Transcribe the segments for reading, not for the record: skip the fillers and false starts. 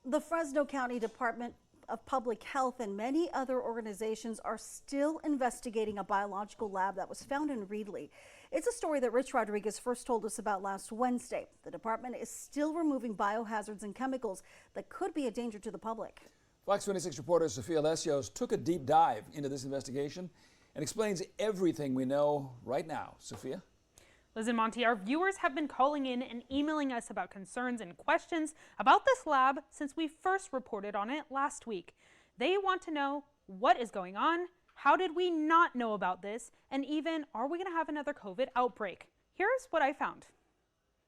The Fresno County Department of Public Health and many other organizations are still investigating a biological lab that was found in Reedley. It's a story that Rich Rodriguez first told us about last Wednesday. The department is still removing biohazards and chemicals that could be a danger to the public. Fox 26 reporter Sophia Lesios took a deep dive into this investigation and explains everything we know right now. Sophia? Liz and Monty, our viewers have been calling in and emailing us about concerns and questions about this lab since we first reported on it last week. They want to know what is going on, how did we not know about this, and even are we going to have another COVID outbreak? Here's what I found.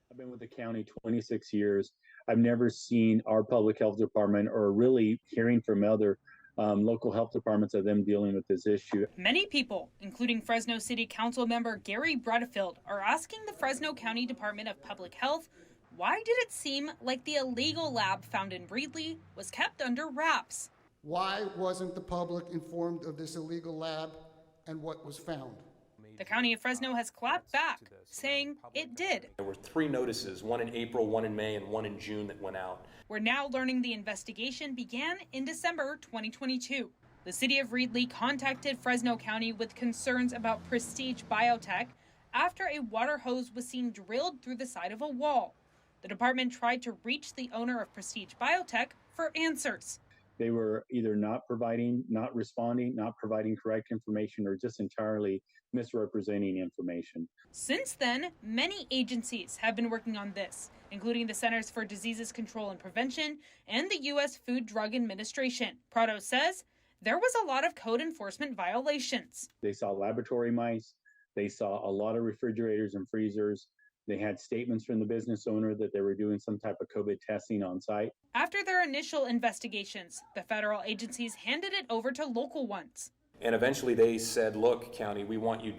I've been with the county 26 years. I've never seen our public health department or really hearing from other local health departments of them dealing with this issue. Many people, including Fresno City Council member Gary Bredefeld, are asking the Fresno County Department of Public Health, why did it seem like the illegal lab found in Reedley was kept under wraps? Why wasn't the public informed of this illegal lab and what was found? The County of Fresno has clapped back, saying it did. There were 3 notices, one in April, one in May, and one in June that went out. We're now learning the investigation began in December 2022. The city of Reedley contacted Fresno County with concerns about Prestige Biotech after a water hose was seen drilled through the side of a wall. The department tried to reach the owner of Prestige Biotech for answers. They were either not providing, not responding, not providing correct information, or just entirely misrepresenting information. Since then, many agencies have been working on this, including the Centers for Diseases Control and Prevention and the U.S. Food Drug Administration. Prado says there was a lot of code enforcement violations. They saw laboratory mice. They saw a lot of refrigerators and freezers. They had statements from the business owner that they were doing some type of COVID testing on site. After their initial investigations, the federal agencies handed it over to local ones. And eventually they said, look, county, we want you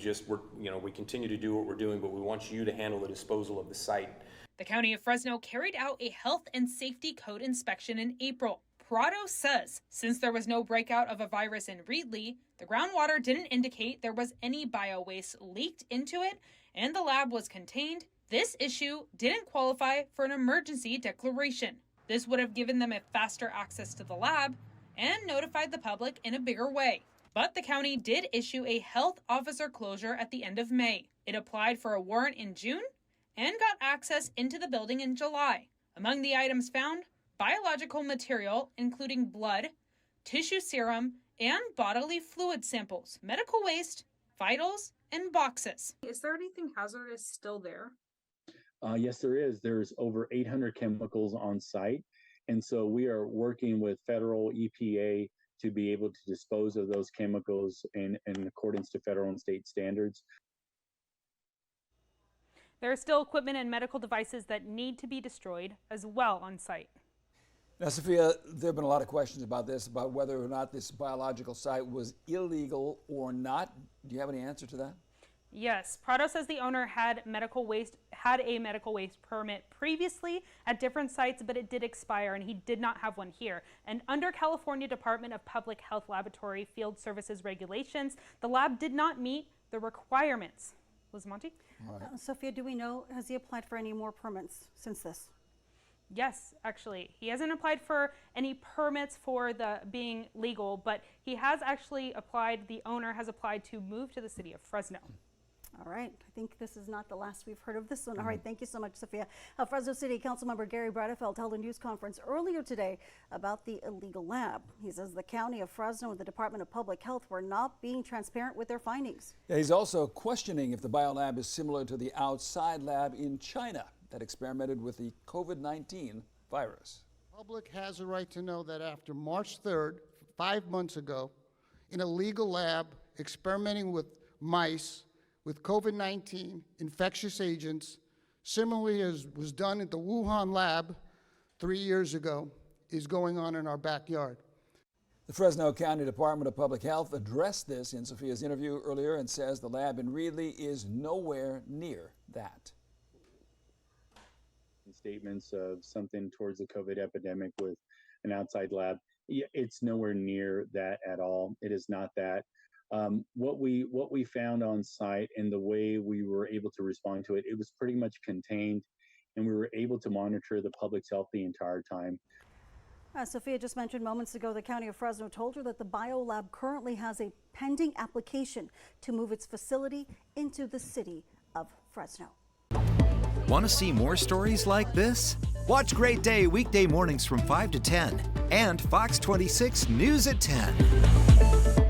we continue to do what we're doing, but we want you to handle the disposal of the site. The County of Fresno carried out a health and safety code inspection in April. Prado says since there was no breakout of a virus in Reedley, the groundwater didn't indicate there was any bio-waste leaked into it, and the lab was contained. This issue didn't qualify for an emergency declaration. This would have given them a faster access to the lab and notified the public in a bigger way. But the county did issue a health officer closure at the end of May. It applied for a warrant in June and got access into the building in July. Among the items found, biological material, including blood, tissue serum, and bodily fluid samples, medical waste, vitals, and boxes. Is there anything hazardous still there? Yes, there is. There's over 800 chemicals on site. And so we are working with federal EPA to be able to dispose of those chemicals in accordance to federal and state standards. There are still equipment and medical devices that need to be destroyed as well on site. Now, Sophia, there have been a lot of questions about this, about whether or not this biological site was illegal or not. Do you have any answer to that? Yes, Prado says the owner had a medical waste permit previously at different sites, but it did expire and he did not have one here. And under California Department of Public Health Laboratory Field Services regulations, the lab did not meet the requirements. Liz Monty? Right. Sophia, do we know, has he applied for any more permits since this? Yes, actually. He hasn't applied for any permits for the being legal, but he has actually applied, the owner has applied to move to the city of Fresno. All right. I think this is not the last we've heard of this one. All right. Thank you so much, Sophia. Fresno City Councilmember Gary Bredefeld held a news conference earlier today about the illegal lab. He says the County of Fresno and the Department of Public Health were not being transparent with their findings. Yeah, he's also questioning if the biolab is similar to the outside lab in China that experimented with the COVID-19 virus. Public has a right to know that after March 3rd, 5 months ago, in a legal lab experimenting with mice with COVID-19 infectious agents, similarly as was done at the Wuhan lab 3 years ago, is going on in our backyard. The Fresno County Department of Public Health addressed this in Sophia's interview earlier and says the lab in Reedley is nowhere near that. Statements of something towards the COVID epidemic with an outside lab, it's nowhere near that at all. It is not that. What we found on site and the way we were able to respond to it, it was pretty much contained, and we were able to monitor the public's health the entire time. As Sophia just mentioned moments ago, the County of Fresno told her that the biolab currently has a pending application to move its facility into the city of Fresno. Want to see more stories like this? Watch Great Day weekday mornings from 5 to 10 and Fox 26 News at 10.